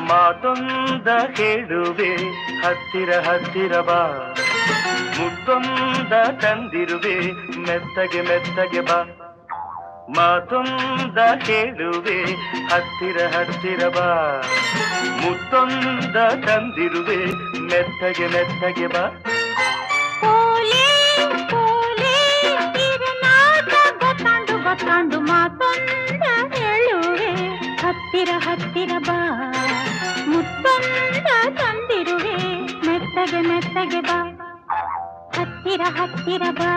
ಮಾತೊಂದ ಹೇಳುವೆ ಹತ್ತಿರ ಹತ್ತಿರ ಬಾ, ಮುತ್ತೊಂದ ತಂದಿರುವೆ ಮೆತ್ತಗೆ ಮೆತ್ತಗೆ ಬಾ. ಮಾತೊಂದ ಹೇಳುವೆ ಹತ್ತಿರ ಹತ್ತಿರ ಬಾ, ಮುತ್ತೊಂದ ತಂದಿರುವೆ ಮೆತ್ತಗೆ ಮೆತ್ತಗೆ ಬಾ. ಗೊತ್ತಾಂಡು ಮಾತೊಂದ ಹೇಳುವೆ ಹತ್ತಿರ ಹತ್ತಿರ ಬಾ, ಮುತ್ತೊಂದ ತಂದಿರುವೆ ಮೆತ್ತಗೆ ಮೆತ್ತಗೆ ಬಾ, ಹತ್ತಿರ ಹತ್ತಿರ ಬಾ.